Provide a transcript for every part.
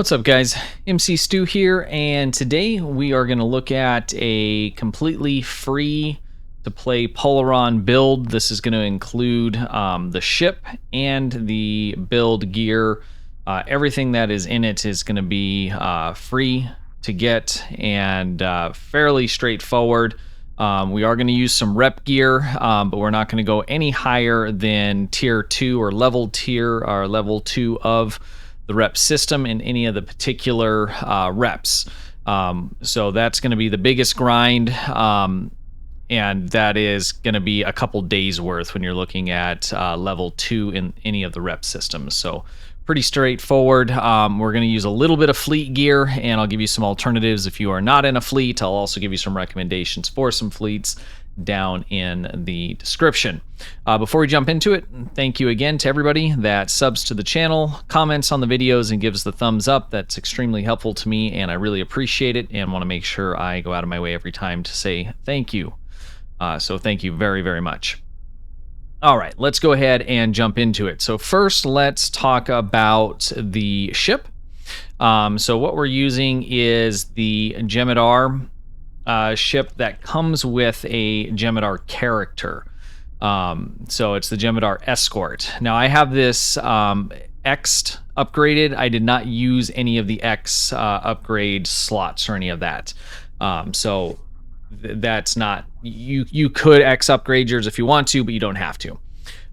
What's up, guys? MC Stu here, and today we are going to look at a completely free to play Polaron build. This is going to include the ship and the build gear. Everything that is in it is going to be free to get and fairly straightforward. We are going to use some rep gear, but we're not going to go any higher than tier 2 or level 2 of the rep system in any of the particular reps. So that's going to be the biggest grind, and that is going to be a couple days worth when you're looking at level 2 in any of the rep systems. So pretty straightforward. We're going to use a little bit of fleet gear, and I'll give you some alternatives if you are not in a fleet. I'll also give you some recommendations for some fleets down in the description. Before we jump into it, thank you again to everybody that subs to the channel, comments on the videos, and gives the thumbs up. That's extremely helpful to me, and I really appreciate it, and want to make sure I go out of my way every time to say thank you. So thank you very, very much. All right, let's go ahead and jump into it. So first, let's talk about the ship. So what we're using is the Jem'Hadar ship that comes with a Jem'Hadar character. So it's the Jem'Hadar Escort. Now I have this X'd upgraded. I did not use any of the X upgrade slots or any of that. So that's not, you could X upgrade yours if you want to, but you don't have to.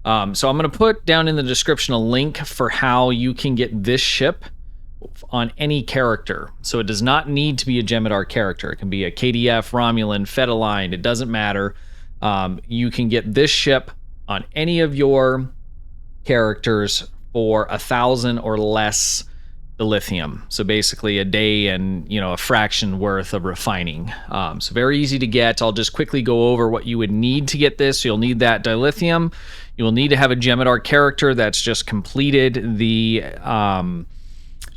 So I'm going to put down in the description a link for how you can get this ship on any character. So it does not need to be a Jem'Hadar character. It can be a KDF, Romulan, Fed aligned. It doesn't matter. You can get this ship on any of your characters for 1,000 or less dilithium. So basically a day and a fraction worth of refining. So very easy to get. I'll just quickly go over what you would need to get this. So you'll need that dilithium. You will need to have a Jem'Hadar character that's just completed the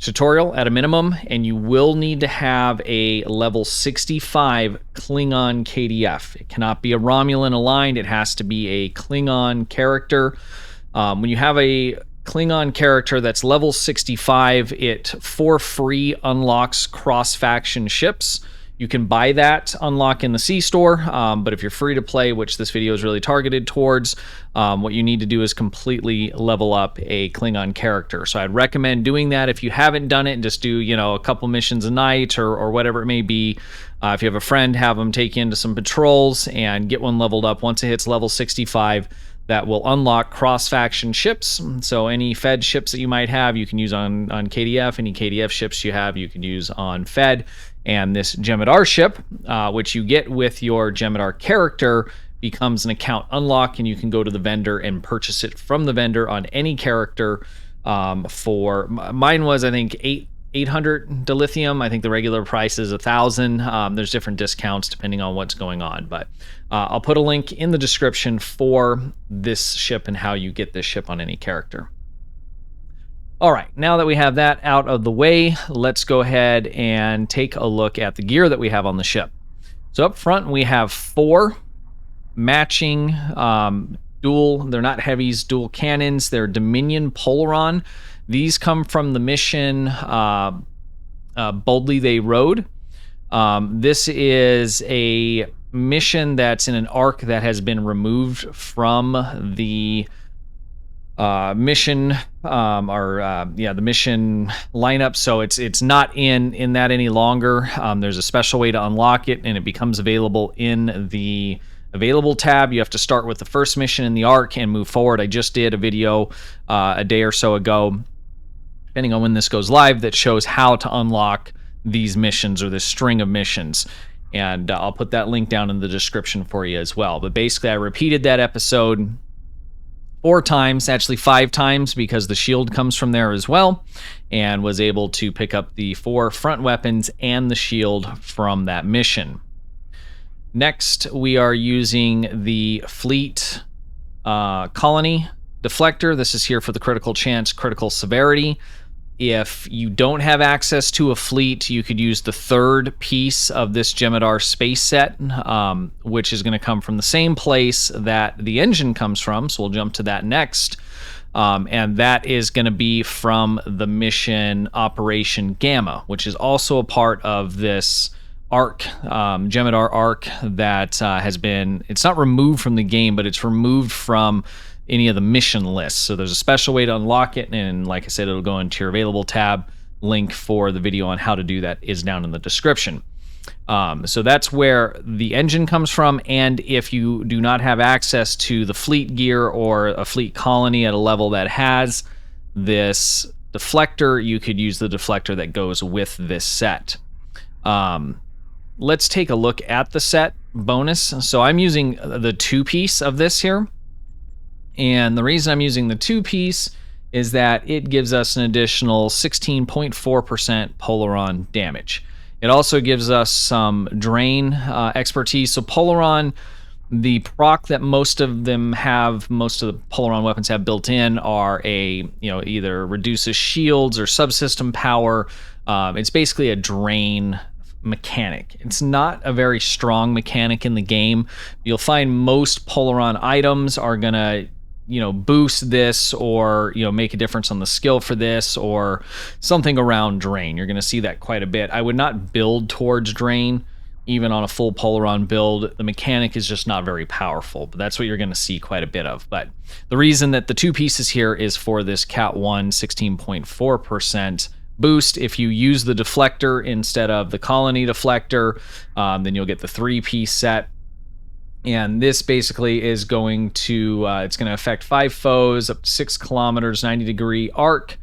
tutorial at a minimum, and you will need to have a level 65 Klingon KDF. It cannot be a Romulan aligned. It has to be a Klingon character. When you have a Klingon character that's level 65, it for free unlocks cross-faction ships. You can buy that unlock in the C-store, but if you're free to play, which this video is really targeted towards, what you need to do is completely level up a Klingon character. So I'd recommend doing that if you haven't done it, and just do a couple missions a night or whatever it may be. If you have a friend, have them take you into some patrols and get one leveled up. Once it hits level 65, that will unlock cross-faction ships. So any Fed ships that you might have, you can use on KDF. Any KDF ships you have, you can use on Fed. And this Jem'Hadar ship, which you get with your Jem'Hadar character, becomes an account unlock, and you can go to the vendor and purchase it from the vendor on any character. For mine was, I think, 800 dilithium. I think the regular price is 1,000. There's different discounts depending on what's going on, but I'll put a link in the description for this ship and how you get this ship on any character. All right, now that we have that out of the way, let's go ahead and take a look at the gear that we have on the ship. So up front, we have 4 matching they're not heavies, dual cannons. They're Dominion Polaron. These come from the mission Boldly They Rode. This is a mission that's in an arc that has been removed from the mission the mission lineup, so it's not in that any longer. There's a special way to unlock it, and it becomes available in the available tab. You have to start with the first mission in the arc and move forward. I just did a video a day or so ago, depending on when this goes live, that shows how to unlock these missions, or this string of missions, and I'll put that link down in the description for you as well. But basically, I repeated that episode 4 times, actually 5 times, because the shield comes from there as well, and was able to pick up the 4 front weapons and the shield from that mission. Next, we are using the Fleet Colony Deflector. This is here for the critical chance, critical severity. If you don't have access to a fleet, you could use the 3rd piece of this Jem'Hadar space set, which is going to come from the same place that the engine comes from, so we'll jump to that next. and that is going to be from the mission Operation Gamma, which is also a part of this arc, Jem'Hadar arc, that has been, it's not removed from the game, but it's removed from any of the mission lists. So there's a special way to unlock it, and like I said, it'll go into your available tab. Link for the video on how to do that is down in the description. So that's where the engine comes from, and if you do not have access to the fleet gear or a fleet colony at a level that has this deflector, you could use the deflector that goes with this set. Let's take a look at the set bonus. So I'm using the 2-piece of this here, and the reason I'm using the 2-piece is that it gives us an additional 16.4% Polaron damage. It also gives us some drain expertise. So Polaron, the proc that most of them have, most of the Polaron weapons have built in are either reduces shields or subsystem power. It's basically a drain mechanic. It's not a very strong mechanic in the game. You'll find most Polaron items are gonna boost this, or make a difference on the skill for this, or something around drain. You're going to see that quite a bit. I would not build towards drain even on a full Polaron build. The mechanic is just not very powerful, but that's what you're going to see quite a bit of. But the reason that the 2 pieces here is for this Cat 1 16.4% boost. If you use the deflector instead of the colony deflector, then you'll get the 3-piece set. And this basically is going to, it's going to affect 5 foes, up to 6 kilometers, 90-degree arc.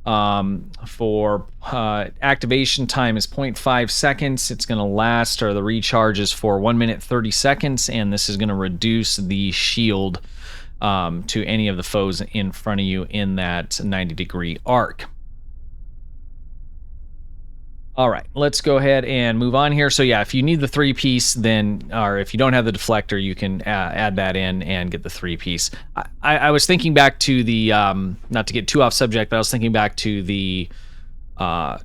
For activation time is 0.5 seconds. It's going to last, or the recharge is for 1 minute 30 seconds, and this is going to reduce the shield to any of the foes in front of you in that 90-degree arc. All right, let's go ahead and move on here. So yeah, if you need the 3-piece, then, or if you don't have the deflector, you can add that in and get the 3-piece. I was thinking back to the, not to get too off subject, but I was thinking back to the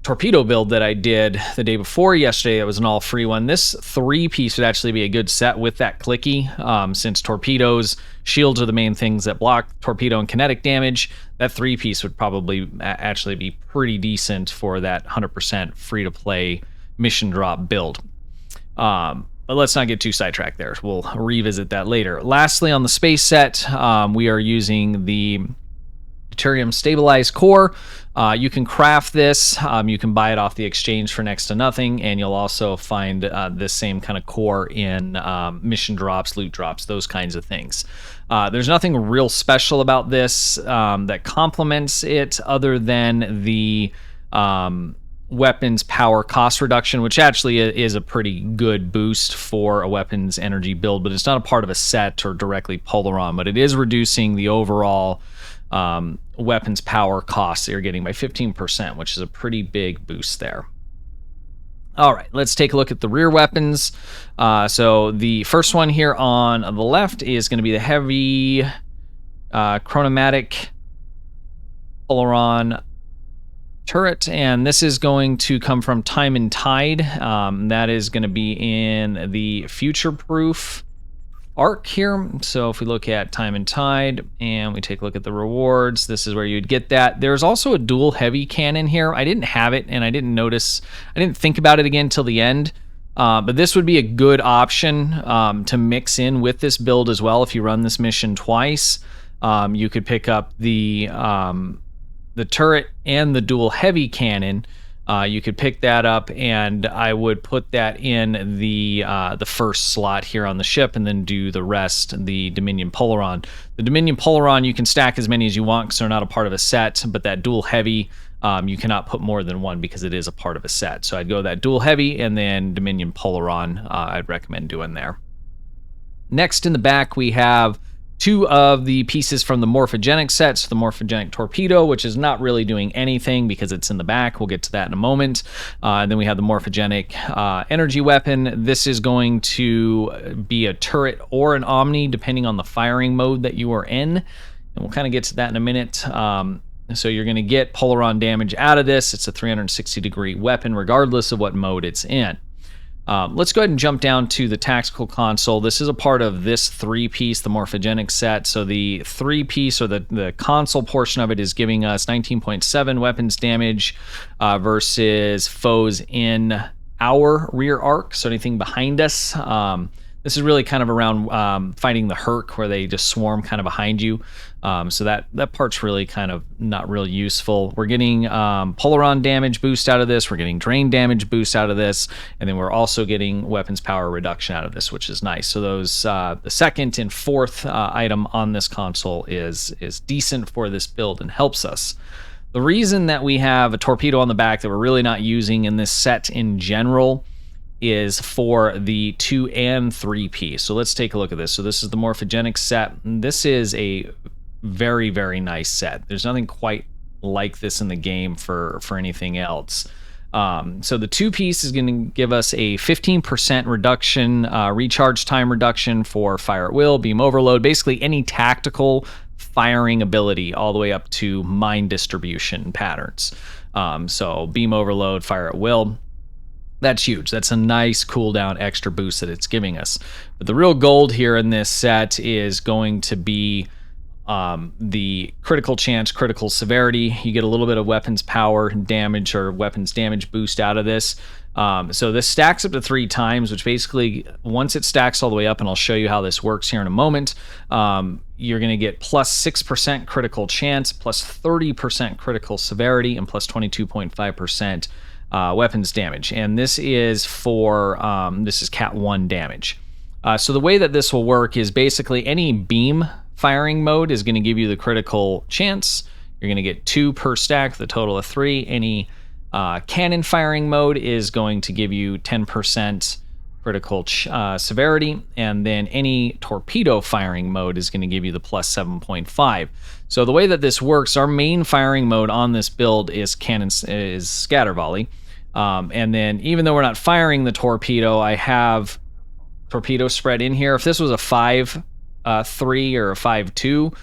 torpedo build that I did the day before yesterday. It was an all-free one. This 3-piece would actually be a good set with that clicky, since torpedoes, shields are the main things that block torpedo and kinetic damage. That 3-piece would probably actually be pretty decent for that 100% free-to-play mission drop build. But let's not get too sidetracked there. We'll revisit that later. Lastly, on the space set, we are using the deuterium stabilized core. You can craft this. You can buy it off the exchange for next to nothing, and you'll also find this same kind of core in mission drops, loot drops, those kinds of things. There's nothing real special about this that complements it other than the weapons power cost reduction, which actually is a pretty good boost for a weapons energy build, but it's not a part of a set or directly Polaron, but it is reducing the overall weapons power costs that you're getting by 15%, which is a pretty big boost there. All right, let's take a look at the rear weapons. So the first one here on the left is going to be the heavy chromatic Polaron turret, and this is going to come from Time and Tide. That is going to be in the future-proof arc here. So if we look at Time and Tide and we take a look at the rewards, this is where you'd get that. There's also a dual heavy cannon here. I didn't have it, and I didn't notice, I didn't think about it again till the end, but this would be a good option to mix in with this build as well. If you run this mission twice, you could pick up the turret and the dual heavy cannon. You could pick that up, and I would put that in the first slot here on the ship, and then do the rest, the Dominion Polaron. The Dominion Polaron, you can stack as many as you want because they're not a part of a set, but that dual heavy, you cannot put more than one because it is a part of a set. So I'd go that dual heavy and then Dominion Polaron, I'd recommend doing there. Next in the back, we have 2 of the pieces from the morphogenic set. So the morphogenic torpedo, which is not really doing anything because it's in the back. We'll get to that in a moment. And then we have the morphogenic energy weapon. This is going to be a turret or an omni, depending on the firing mode that you are in. And we'll kind of get to that in a minute. So you're going to get Polaron damage out of this. It's a 360-degree weapon, regardless of what mode it's in. Let's go ahead and jump down to the tactical console. This is a part of this 3-piece, the morphogenic set. So the 3-piece, or the console portion of it, is giving us 19.7 weapons damage versus foes in our rear arc, so anything behind us. This is really kind of around fighting the Herc, where they just swarm kind of behind you. So that part's really kind of not real useful. We're getting Polaron damage boost out of this. We're getting drain damage boost out of this. And then we're also getting weapons power reduction out of this, which is nice. So those the second and fourth item on this console is decent for this build and helps us. The reason that we have a torpedo on the back that we're really not using in this set in general is for the 2 and 3-piece. So let's take a look at this. So this is the morphogenic set. This is a very, very nice set. There's nothing quite like this in the game for anything else. So the 2-piece is going to give us a 15% reduction, recharge time reduction for fire at will, beam overload, basically any tactical firing ability, all the way up to mine distribution patterns. So beam overload, fire at will. That's huge. That's a nice cooldown extra boost that it's giving us. But the real gold here in this set is going to be the critical chance, critical severity. You get a little bit of weapons power damage or weapons damage boost out of this. So this stacks up to 3 times, which basically, once it stacks all the way up, and I'll show you how this works here in a moment, you're going to get plus 6% critical chance, plus 30% critical severity, and plus 22.5% weapons damage. And this is for this is Cat 1 damage. So the way that this will work is basically any beam firing mode is going to give you the critical chance. You're going to get 2 per stack, the total of 3. Any cannon firing mode is going to give you 10% critical severity, and then any torpedo firing mode is going to give you the plus 7.5. So the way that this works, our main firing mode on this build is scatter volley, and then even though we're not firing the torpedo, I have torpedo spread in here. If this was a 5-3 or a 5-2,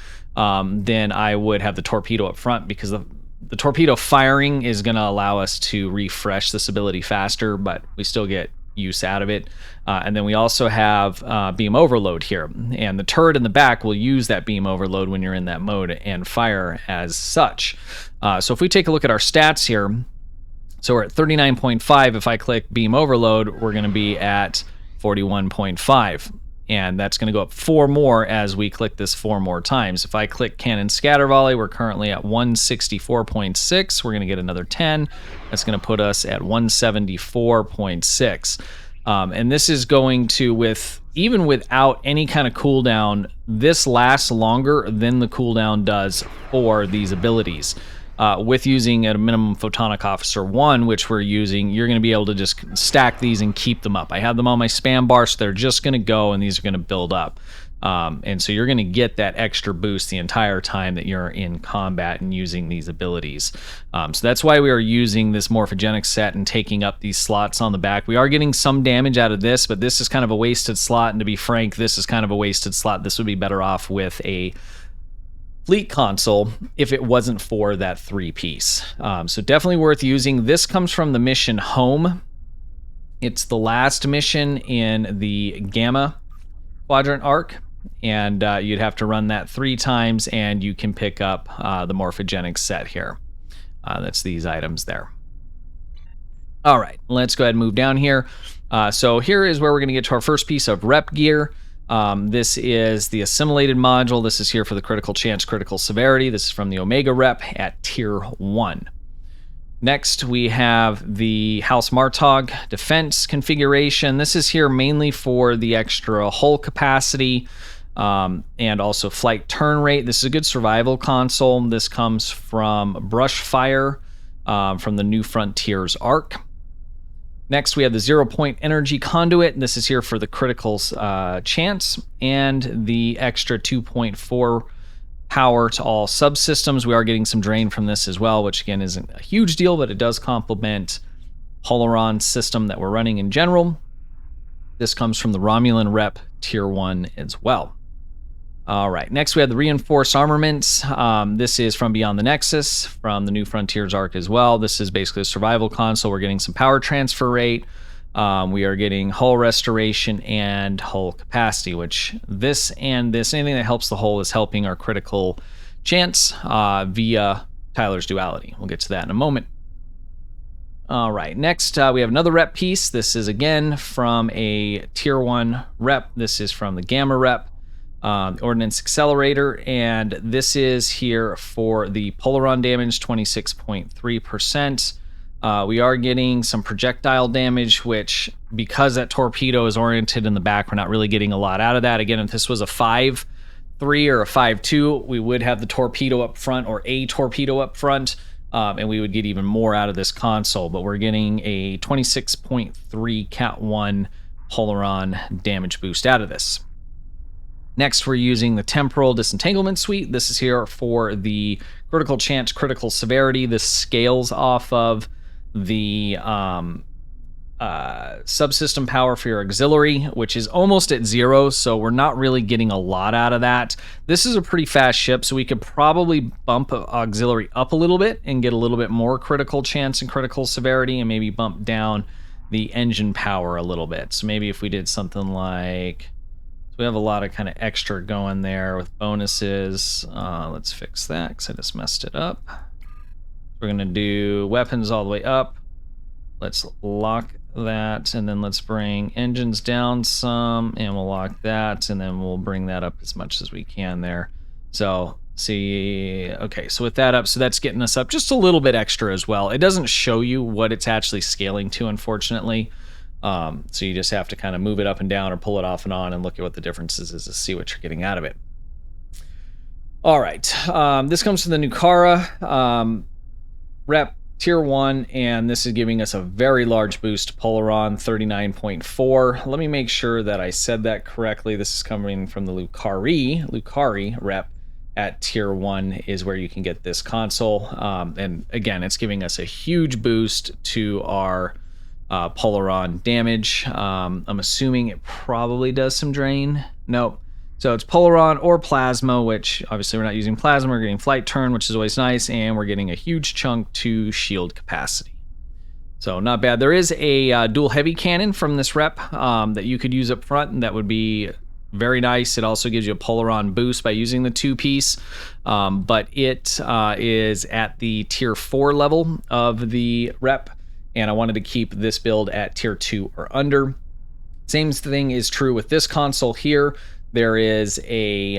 then I would have the torpedo up front, because the torpedo firing is going to allow us to refresh this ability faster, but we still get use out of it. And then we also have beam overload here, and the turret in the back will use that beam overload when you're in that mode and fire as such. So if we take a look at our stats here, so we're at 39.5. If I click beam overload, we're going to be at 41.5. And that's going to go up 4 more as we click this 4 more times. If I click cannon scatter volley, we're currently at 164.6. We're going to get another 10. That's going to put us at 174.6. And this is going to, even without any kind of cooldown, this lasts longer than the cooldown does for these abilities. With using at a minimum Photonic Officer 1, which we're using, you're going to be able to just stack these and keep them up. I have them on my spam bar, so they're just going to go, and these are going to build up. And so you're going to get that extra boost the entire time that you're in combat and using these abilities. So that's why we are using this morphogenic set and taking up these slots on the back. We are getting some damage out of this, but this is kind of a wasted slot, and to be frank, this is kind of a wasted slot. This would be better off with a fleet console if it wasn't for that 3-piece. So definitely worth using. This comes from the mission Home. It's the last mission in the Gamma Quadrant arc, and you'd have to run that 3 times, and you can pick up the morphogenic set here. That's these items there. All right, let's go ahead and move down here. So here is where we're going to get to our first piece of rep gear. This is the assimilated module. This is here for the critical chance, critical severity. This is from the Omega rep at tier 1. Next, we have the House Martog defense configuration. This is here mainly for the extra hull capacity and also flight turn rate. This is a good survival console. This comes from Brushfire from the New Frontiers arc. Next, we have the 0-point energy conduit. This is here for the critical chance and the extra 2.4 power to all subsystems. We are getting some drain from this as well, which again isn't a huge deal, but it does complement Polaron system that we're running in general. This comes from the Romulan rep tier 1 as well. All right, next we have the reinforced armaments. This is from Beyond the Nexus, from the New Frontiers arc as well. This is basically a survival console. We're getting some power transfer rate, We are getting hull restoration and hull capacity, which anything that helps the hull is helping our critical chance via Tyler's duality. We'll get to that in a moment. All right, next we have another rep piece. This is again from a tier 1 rep. This is from the Gamma rep, Ordnance Accelerator, and this is here for the Polaron damage, 26.3%. We are getting some projectile damage, which, because that torpedo is oriented in the back, we're not really getting a lot out of that. Again, if this was a 5.3 or a 5.2, we would have the torpedo up front, or a torpedo up front, and we would get even more out of this console, but we're getting a 26.3 Cat 1 Polaron damage boost out of this. Next, we're using the Temporal Disentanglement Suite. This is here for the critical chance, critical severity. This scales off of the subsystem power for your auxiliary, which is almost at 0, so we're not really getting a lot out of that. This is a pretty fast ship, so we could probably bump auxiliary up a little bit and get a little bit more critical chance and critical severity, and maybe bump down the engine power a little bit. So maybe if we did something like, so we have a lot of kind of extra going there with bonuses. Let's fix that because I just messed it up. We're going to do weapons all the way up. Let's lock that, and then let's bring engines down some, and we'll lock that, and then we'll bring that up as much as we can there. So see, okay, so with that up, so that's getting us up just a little bit extra as well. It doesn't show you what it's actually scaling to, unfortunately. So you just have to kind of move it up and down or pull it off and on and look at what the differences is to see what you're getting out of it. All right, this comes from the Nukara rep tier 1, and this is giving us a very large boost to Polaron, 39.4. Let me make sure that I said that correctly. This is coming from the Lucari rep at tier 1 is where you can get this console. And again, it's giving us a huge boost to our Polaron damage. I'm assuming it probably does some drain. Nope. So it's Polaron or Plasma, which obviously we're not using Plasma. We're getting Flight Turn, which is always nice, and we're getting a huge chunk to shield capacity. So not bad. There is a dual heavy cannon from this rep that you could use up front, and that would be very nice. It also gives you a Polaron boost by using the 2-piece, but it is at the tier 4 level of the rep, and I wanted to keep this build at tier 2 or under. Same thing is true with this console here. There is a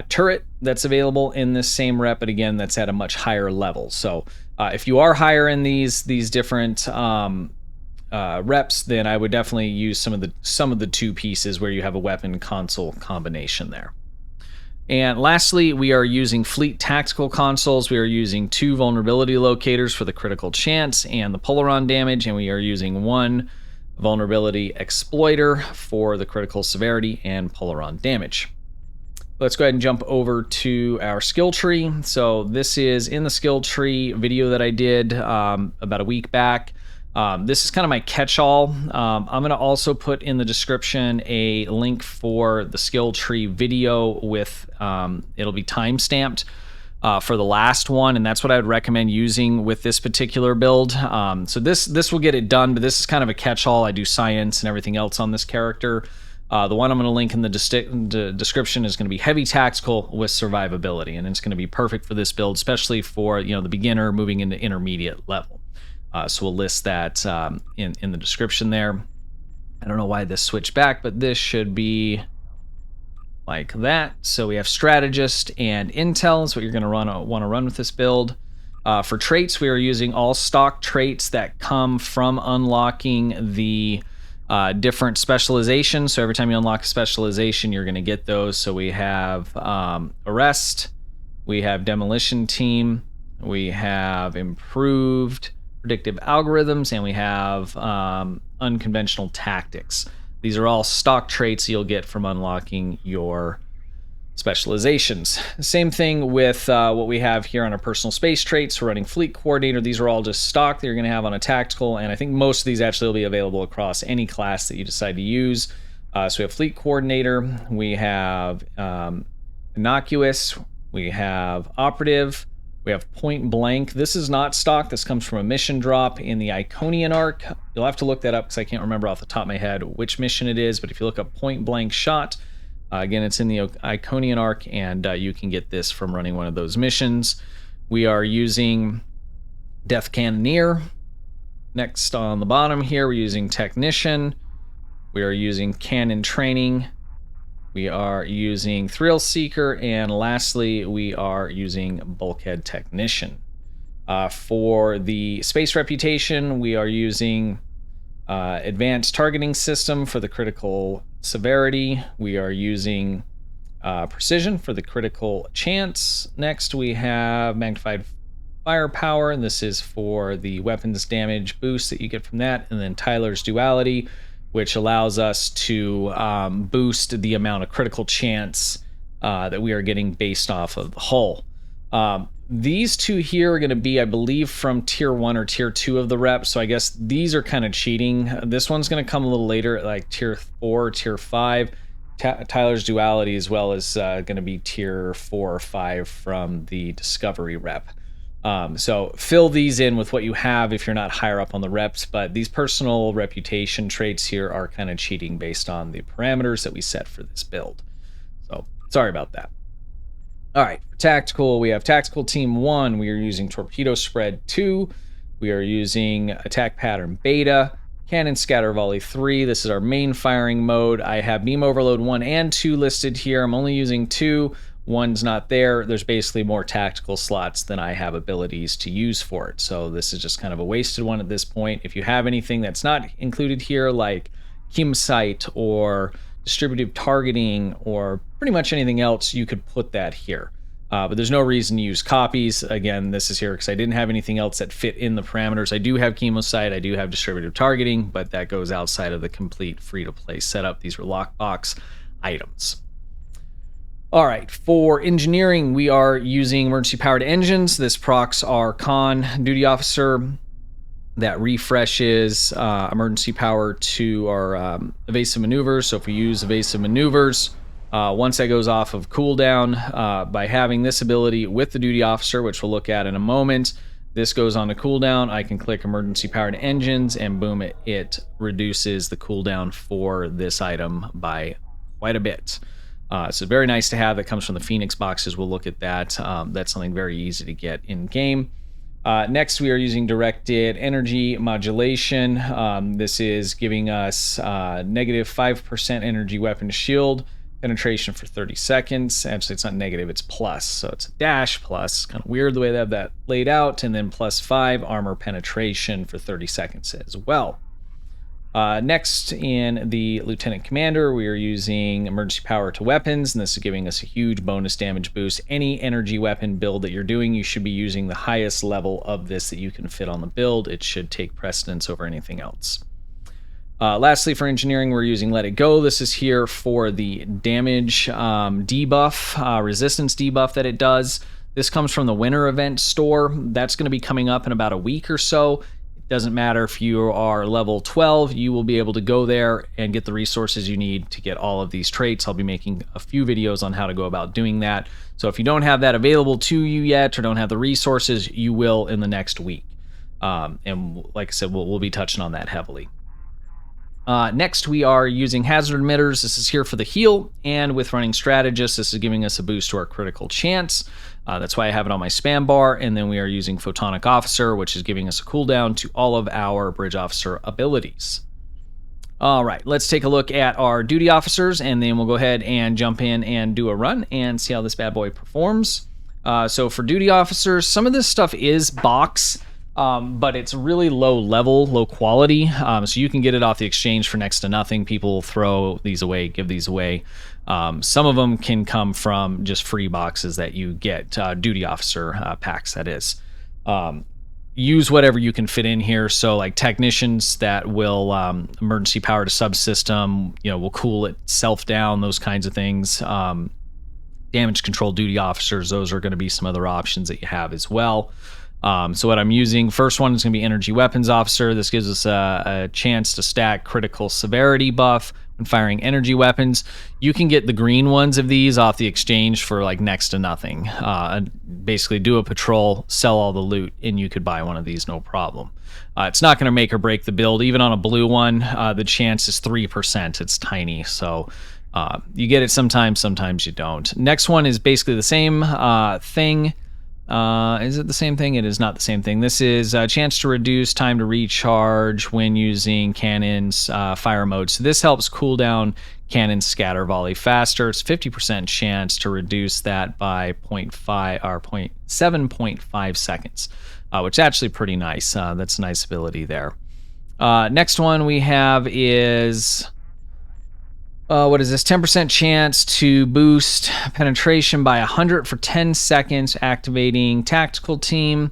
turret that's available in this same rep, but again, that's at a much higher level. So if you are higher in these different reps, then I would definitely use some of the 2 pieces where you have a weapon console combination there. And lastly, we are using fleet tactical consoles. We are using 2 vulnerability locators for the critical chance and the Polaron damage, and we are using 1 vulnerability exploiter for the critical severity and Polaron damage. Let's go ahead and jump over to our skill tree. So this is in the skill tree video that I did about a week back. This is kind of my catch-all. I'm going to also put in the description a link for the skill tree video with, it'll be time-stamped for the last one, and that's what I would recommend using with this particular build. So this will get it done, but this is kind of a catch-all. I do science and everything else on this character. The one I'm going to link in the description is going to be heavy tactical with survivability, and it's going to be perfect for this build, especially for the beginner moving into intermediate level. So we'll list that in the description there. I don't know why this switched back, but this should be like that. So we have strategist and intel is what you're going to want to run with this build. For traits, we are using all stock traits that come from unlocking the different specializations. So every time you unlock a specialization, you're going to get those. So we have arrest, we have demolition team, we have improved predictive algorithms, and we have unconventional tactics. These are all stock traits you'll get from unlocking your specializations. Same thing with what we have here on our personal space traits. We're running fleet coordinator. These are all just stock that you're going to have on a tactical, and I think most of these actually will be available across any class that you decide to use. So we have fleet coordinator, we have innocuous, we have operative, We have Point Blank. This is not stock. This comes from a mission drop in the Iconian arc. You'll have to look that up because I can't remember off the top of my head which mission it is, but if you look up Point Blank Shot, again, it's in the Iconian arc, and you can get this from running one of those missions. We are using Death Cannoneer. Next on the bottom here, we're using Technician. We are using Cannon Training. We are using Thrill Seeker, and lastly, we are using Bulkhead Technician. For the space reputation, we are using Advanced Targeting System for the critical severity. We are using Precision for the critical chance. Next, we have Magnified Firepower, and this is for the weapons damage boost that you get from that. And then Tyler's Duality, which allows us to boost the amount of critical chance that we are getting based off of the hull. These two here are going to be, I believe, from tier 1 or tier 2 of the rep, so I guess these are kind of cheating. This one's going to come a little later, like tier 4, tier 5. Tyler's Duality as well is going to be tier 4 or 5 from the Discovery rep. So fill these in with what you have if you're not higher up on the reps, but these personal reputation traits here are kind of cheating based on the parameters that we set for this build. So sorry about that. All right, for tactical, we have Tactical Team 1. We are using Torpedo Spread 2. We are using Attack Pattern Beta, Cannon Scatter Volley 3. This is our main firing mode. I have Beam Overload 1 and 2 listed here. I'm only using 2. One's not there. There's basically more tactical slots than I have abilities to use for it. So this is just kind of a wasted one at this point. If you have anything that's not included here, like Chemosight or distributive targeting or pretty much anything else, you could put that here. But there's no reason to use copies. Again, this is here because I didn't have anything else that fit in the parameters. I do have Chemosight, I do have distributive targeting, but that goes outside of the complete free-to-play setup. These are lockbox items. All right, for engineering, we are using emergency powered engines. This procs our con duty officer that refreshes emergency power to our evasive maneuvers. So if we use evasive maneuvers, once that goes off of cooldown, by having this ability with the duty officer, which we'll look at in a moment, this goes on to cooldown. I can click emergency powered engines and boom, it reduces the cooldown for this item by quite a bit. So very nice to have. That comes from the Phoenix boxes. We'll look at that. That's something very easy to get in game. Next, we are using directed energy modulation. This is giving us negative 5% energy weapon shield penetration for 30 seconds. Actually, it's not negative, it's plus. So it's a dash plus. Kind of weird the way they have that laid out. And then plus 5 armor penetration for 30 seconds as well. Next, in the Lieutenant Commander, we are using emergency power to weapons, and this is giving us a huge bonus damage boost. Any energy weapon build that you're doing, you should be using the highest level of this that you can fit on the build. It should take precedence over anything else. Lastly, for engineering, we're using Let It Go. This is here for the damage debuff, resistance debuff that it does. This comes from the Winter Event store. That's going to be coming up in about a week or so. Doesn't matter if you are level 12, you will be able to go there and get the resources you need to get all of these traits. I'll be making a few videos on how to go about doing that. So if you don't have that available to you yet or don't have the resources, you will in the next week. And like I said, we'll be touching on that heavily. Next, we are using hazard emitters. This is here for the heal, and with running strategist, this is giving us a boost to our critical chance. That's why I have it on my spam bar. And then we are using photonic officer, which is giving us a cooldown to all of our bridge officer abilities. All right, let's take a look at our duty officers, and then we'll go ahead and jump in and do a run and see how this bad boy performs. So for duty officers, some of this stuff is box, but it's really low level, low quality. So you can get it off the exchange for next to nothing. People throw these away, give these away. Some of them can come from just free boxes that you get, duty officer packs, that is. Use whatever you can fit in here. So like technicians that will emergency power to subsystem, will cool itself down, those kinds of things. Damage control duty officers, those are going to be some other options that you have as well. So what I'm using, first one is going to be energy weapons officer. This gives us a chance to stack critical severity buff when firing energy weapons. You can get the green ones of these off the exchange for like next to nothing. Basically do a patrol, sell all the loot, and you could buy one of these no problem. It's not going to make or break the build. Even on a blue one, the chance is 3%. It's tiny, so you get it sometimes, sometimes you don't. Next one is basically the same thing. Is it the same thing? It is not the same thing. This is a chance to reduce time to recharge when using cannons fire mode. So this helps cool down cannon scatter volley faster. It's 50% chance to reduce that by 7.5 seconds, which is actually pretty nice. That's a nice ability there. Next one we have is... what is this? 10% chance to boost penetration by 100 for 10 seconds, activating tactical team.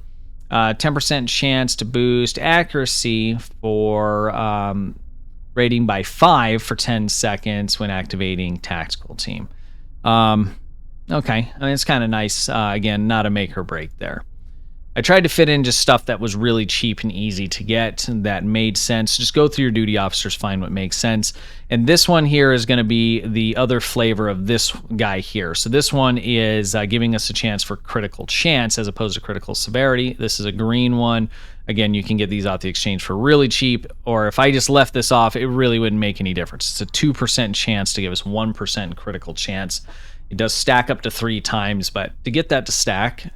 10% chance to boost accuracy for rating by 5 for 10 seconds when activating tactical team. Okay, I mean, it's kind of nice. Again, not a make or break there. I tried to fit in just stuff that was really cheap and easy to get and that made sense. Just go through your duty officers, find what makes sense. And this one here is going to be the other flavor of this guy here. So this one is giving us a chance for critical chance as opposed to critical severity. This is a green one. Again, you can get these off the exchange for really cheap, or if I just left this off, it really wouldn't make any difference. It's a 2% chance to give us 1% critical chance. It does stack up to 3 times, but to get that to stack,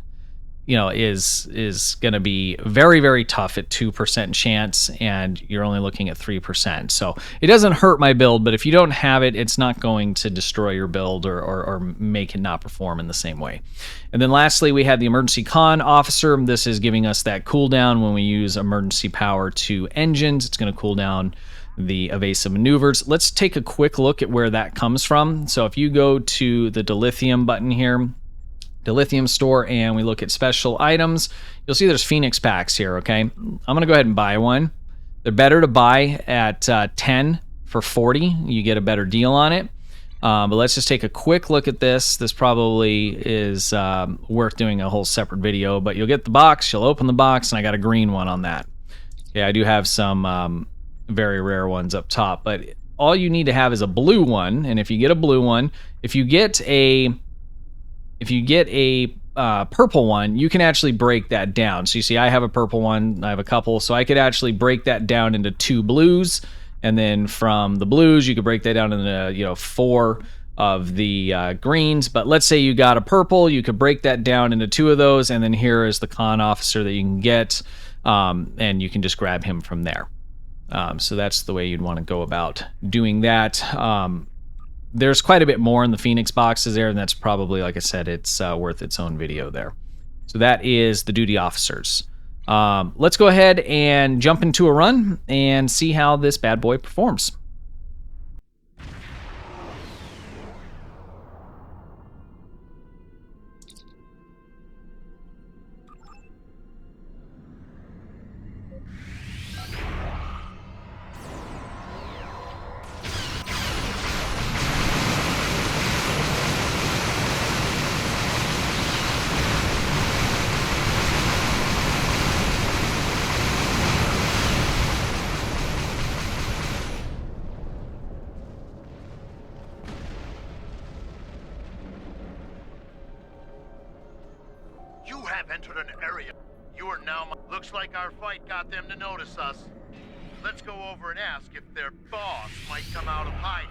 you know, is going to be very, very tough at 2% chance, and you're only looking at 3%. So it doesn't hurt my build, but if you don't have it, it's not going to destroy your build or make it not perform in the same way. And then lastly, we have the emergency con officer. This is giving us that cooldown when we use emergency power to engines. It's going to cool down the evasive maneuvers. Let's take a quick look at where that comes from. So if you go to the dilithium button here, the lithium store, and we look at special items, you'll see there's Phoenix packs here, okay? I'm gonna go ahead and buy one. They're better to buy at 10 for 40. You get a better deal on it. But let's just take a quick look at this. This probably is worth doing a whole separate video, but you'll get the box, you'll open the box, and I got a green one on that. Okay, I do have some very rare ones up top, but all you need to have is a blue one, and if you get a blue one, if you get a purple one, you can actually break that down. So you see I have a purple one, I have a couple, so I could actually break that down into 2 blues, and then from the blues you could break that down into 4 of the greens. But let's say you got a purple, you could break that down into 2 of those, and then here is the con officer that you can get, and you can just grab him from there. So that's the way you'd want to go about doing that. There's quite a bit more in the Phoenix boxes there, and that's probably, like I said, it's worth its own video there. So that is the duty officers. Let's go ahead and jump into a run and see how this bad boy performs. Entered an area. You are now... Looks like our fight got them to notice us. Let's go over and ask if their boss might come out of hiding.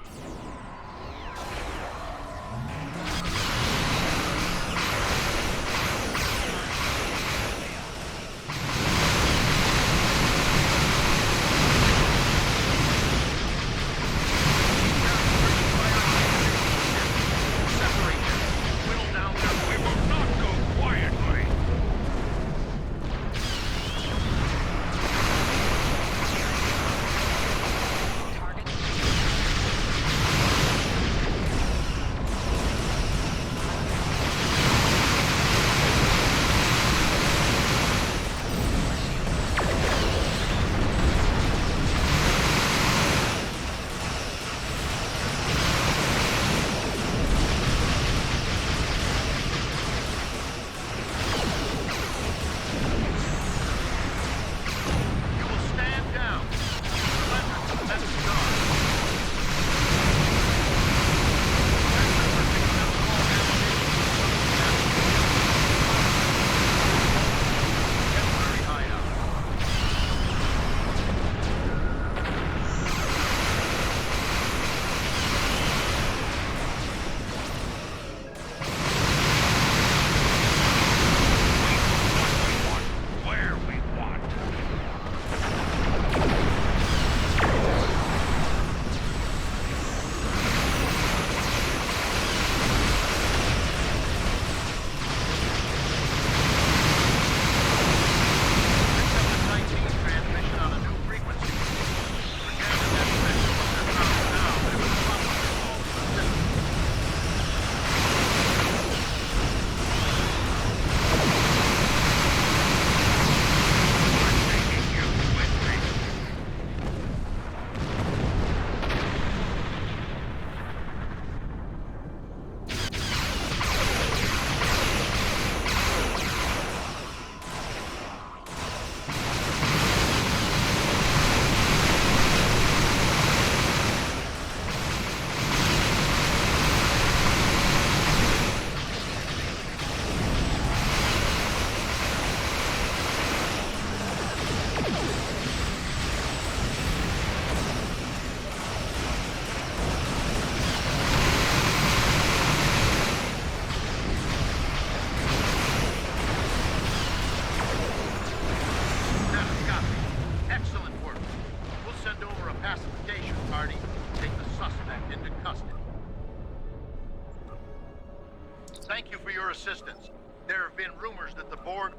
assistance. There have been rumors that the Borg...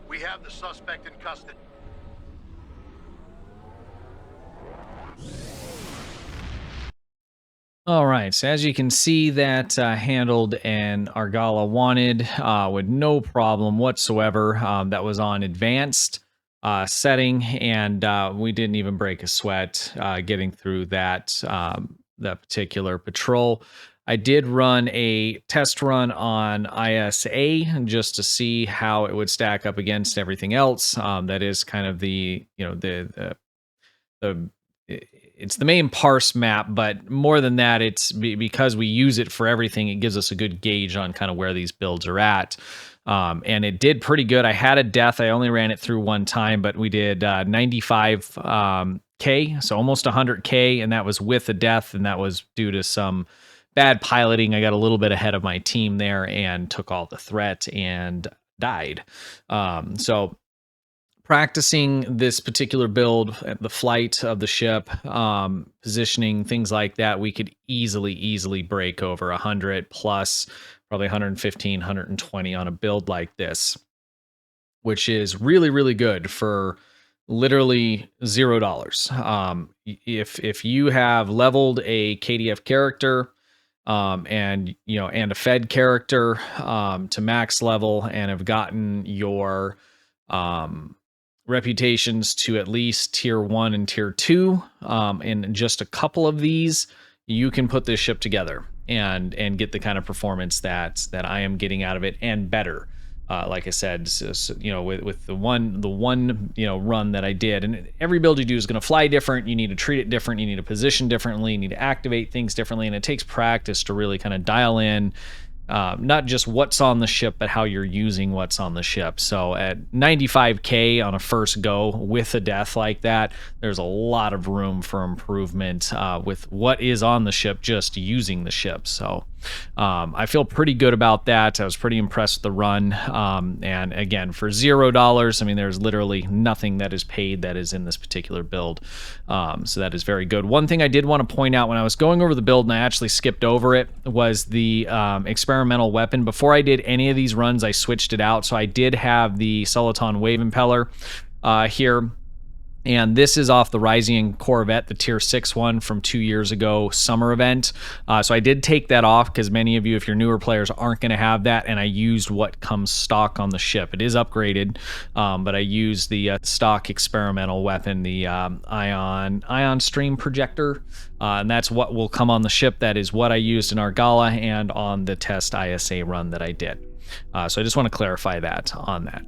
We have the suspect in custody. All right, so as you can see, that handled an Argala wanted with no problem whatsoever. That was on advanced setting, and we didn't even break a sweat getting through that particular patrol. I did run a test run on ISA just to see how it would stack up against everything else. That is kind of the it's the main parse map, but more than that, it's because we use it for everything. It gives us a good gauge on kind of where these builds are at. And it did pretty good. I had a death. I only ran it through one time, but we did 95K, so almost 100K, and that was with a death, and that was due to some bad piloting. I got a little bit ahead of my team there and took all the threat and died. So practicing this particular build, the flight of the ship, positioning, things like that, we could easily break over 100 plus, probably 115, 120 on a build like this, which is really good for literally $0. If you have leveled a KDF character, and a Fed character to max level, and have gotten your reputations to at least tier 1 and tier 2, in just a couple of these, you can put this ship together and get the kind of performance that I am getting out of it, and better. Like I said, with the one run that I did, and every build you do is going to fly different. You need to treat it different. You need to position differently. You need to activate things differently, and it takes practice to really kind of dial in not just what's on the ship, but how you're using what's on the ship. So at 95K on a first go with a death like that, there's a lot of room for improvement with what is on the ship, just using the ship. So I feel pretty good about that. I was pretty impressed with the run. And again, for $0, I mean, there's literally nothing that is paid that is in this particular build. So that is very good. One thing I did want to point out when I was going over the build, and I actually skipped over it, was the experimental weapon. Before I did any of these runs, I switched it out. So I did have the Soliton Wave Impeller here. And this is off the Rising Corvette, the tier 6 one from 2 years ago, summer event. So I did take that off because many of you, if you're newer players, aren't going to have that. And I used what comes stock on the ship. It is upgraded, but I used the stock experimental weapon, the ion stream projector. And that's what will come on the ship. That is what I used in Argala and on the test ISA run that I did. So I just want to clarify that on that.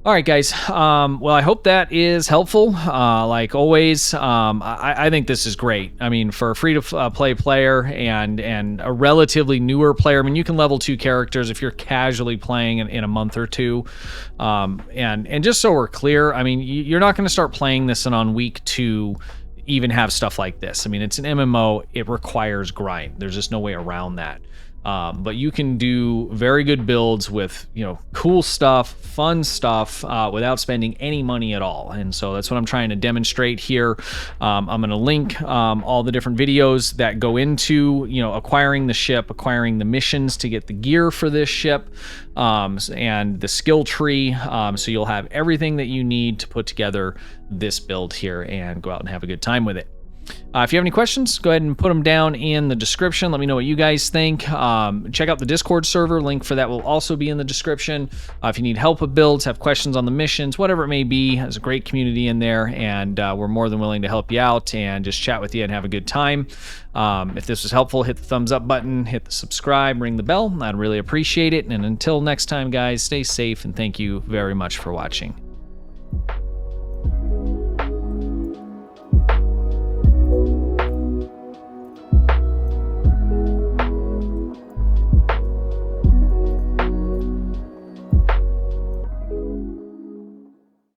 All right, guys. Well, I hope that is helpful. Like always, I think this is great. I mean, for a free-to-play player and a relatively newer player, I mean, you can level 2 characters if you're casually playing in a month or two. And just so we're clear, I mean, you're not going to start playing this and on week 2 even have stuff like this. I mean, it's an MMO. It requires grind. There's just no way around that. But you can do very good builds with, cool stuff, fun stuff, without spending any money at all. And so that's what I'm trying to demonstrate here. I'm going to link all the different videos that go into, acquiring the ship, acquiring the missions to get the gear for this ship, and the skill tree. So you'll have everything that you need to put together this build here and go out and have a good time with it. If you have any questions, go ahead and put them down in the description. Let me know what you guys think. Check out the Discord server. Link for that will also be in the description. If you need help with builds, have questions on the missions, whatever it may be, there's a great community in there, and we're more than willing to help you out and just chat with you and have a good time. If this was helpful, hit the thumbs up button, hit the subscribe, ring the bell. I'd really appreciate it. And until next time, guys, stay safe, and thank you very much for watching.